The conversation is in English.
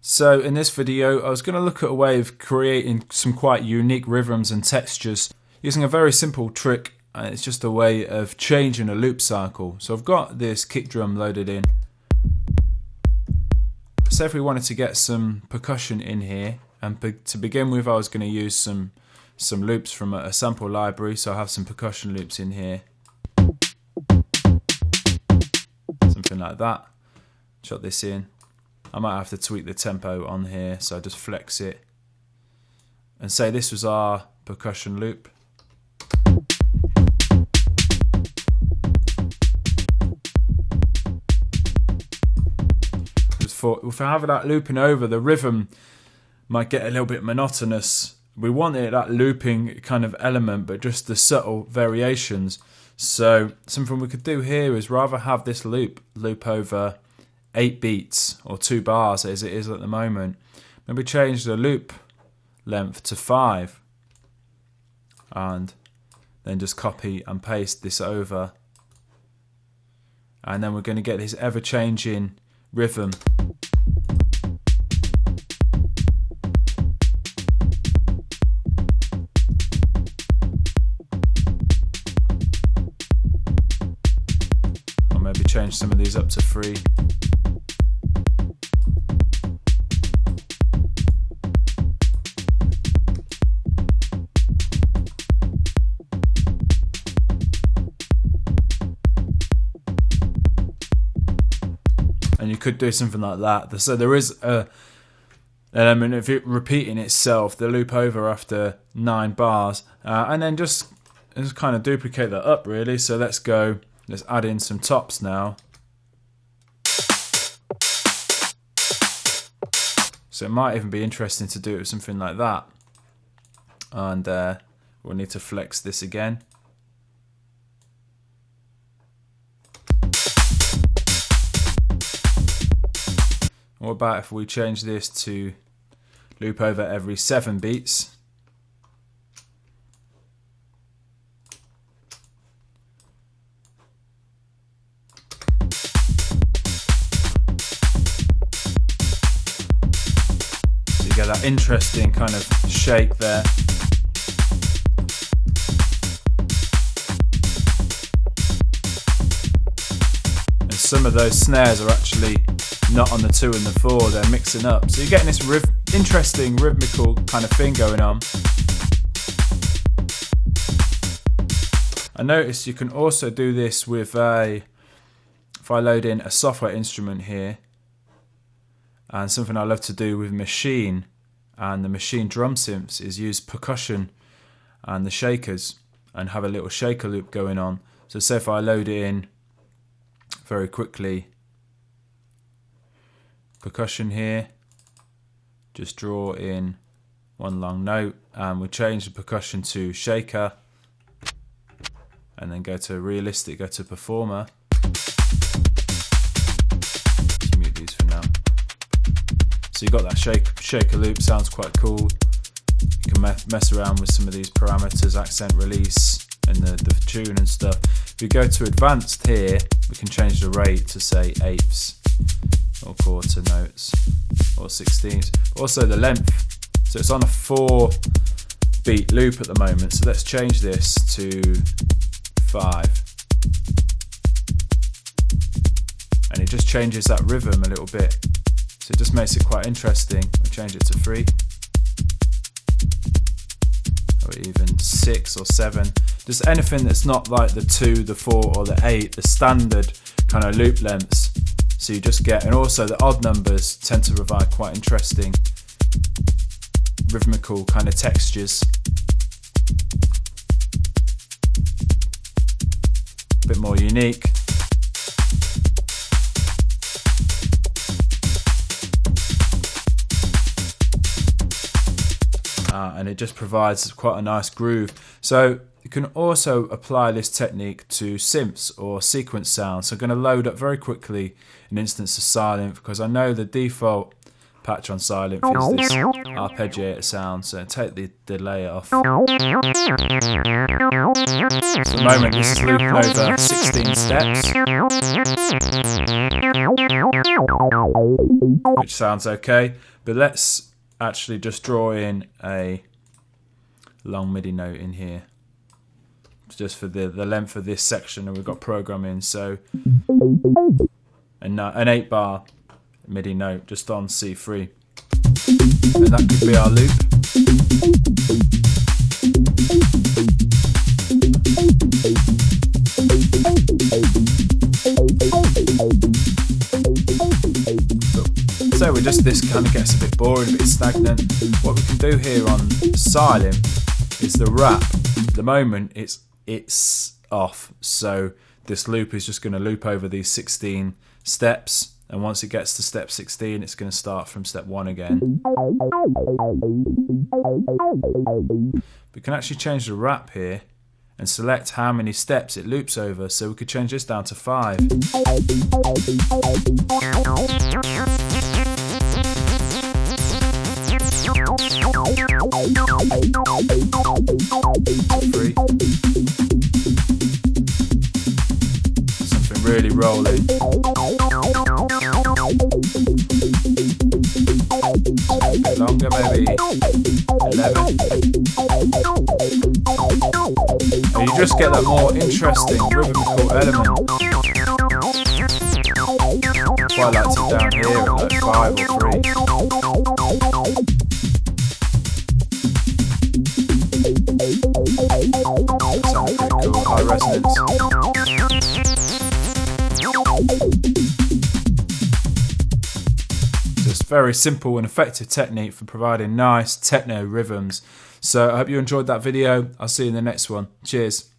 So in this video I was going to look at a way of creating some quite unique rhythms and textures using a very simple trick, and it's just a way of changing a loop cycle. So I've got this kick drum loaded in. So if we wanted to get some percussion in here, and to begin with I was going to use some loops from a sample library, so I have some percussion loops in here. Something like that. Shot this in. I might have to tweak the tempo on here, so I just flex it. And say this was our percussion loop. If I have that looping over, the rhythm might get a little bit monotonous. We wanted that looping kind of element, but just the subtle variations. So something we could do here is rather have this loop over 8 beats or 2 bars as it is at the moment. Maybe change the loop length to 5 and then just copy and paste this over, and then we're going to get this ever-changing rhythm. Or maybe change some of these up to 3. And you could do something like that. So there is an element of it repeating itself, the loop over after 9 bars, and then just kind of duplicate that up really. So let's add in some tops now. So it might even be interesting to do it with something like that. And we'll need to flex this again. What about if we change this to loop over every 7 beats? So you get that interesting kind of shake there. And some of those snares are actually not on the 2 and the 4, they're mixing up. So you're getting this interesting rhythmical kind of thing going on. I noticed you can also do this with if I load in a software instrument here, and something I love to do with Machine and the Machine drum synths is use percussion and the shakers and have a little shaker loop going on. So say if I load it in very quickly, percussion here, just draw in one long note, and we change the percussion to shaker, and then go to realistic, go to performer. Let's mute these for now. So you've got that shaker loop, sounds quite cool. You can mess around with some of these parameters, accent release and the tune and stuff. If we go to advanced here, we can change the rate to say 8ths or quarter notes or 16ths. Also the length, so it's on a 4 beat loop at the moment, so let's change this to 5, and it just changes that rhythm a little bit, so it just makes it quite interesting. I'll change it to 3 or even 6 or 7, just anything that's not like the 2, the 4 or the 8, the standard kind of loop lengths. So you just get, and also the odd numbers tend to provide quite interesting rhythmical kind of textures. A bit more unique. And it just provides quite a nice groove. So you can also apply this technique to synths or sequence sounds. So I'm going to load up very quickly an instance of Silent, because I know the default patch on Silent is this arpeggiator sound, so take the delay off. So at the moment this is looping over 16 steps. which sounds okay. But let's actually just draw in a long MIDI note in here, just for the length of this section, and we've got programming. So an 8-bar MIDI note just on C3, and that could be our loop. So this kind of gets a bit boring, a bit stagnant. What we can do here on Xylem is the wrap. At the moment it's off, so this loop is just going to loop over these 16 steps, and once it gets to step 16 it's going to start from step 1 again. We can actually change the wrap here and select how many steps it loops over, so we could change this down to 5. 3. Something really rolling. A bit longer, maybe 11. And you just get that more interesting rhythmical element. Quite like it down here at like 5 or 3. Sounds pretty cool, high resonance. Just very simple and effective technique for providing nice techno rhythms. So I hope you enjoyed that video. I'll see you in the next one. Cheers.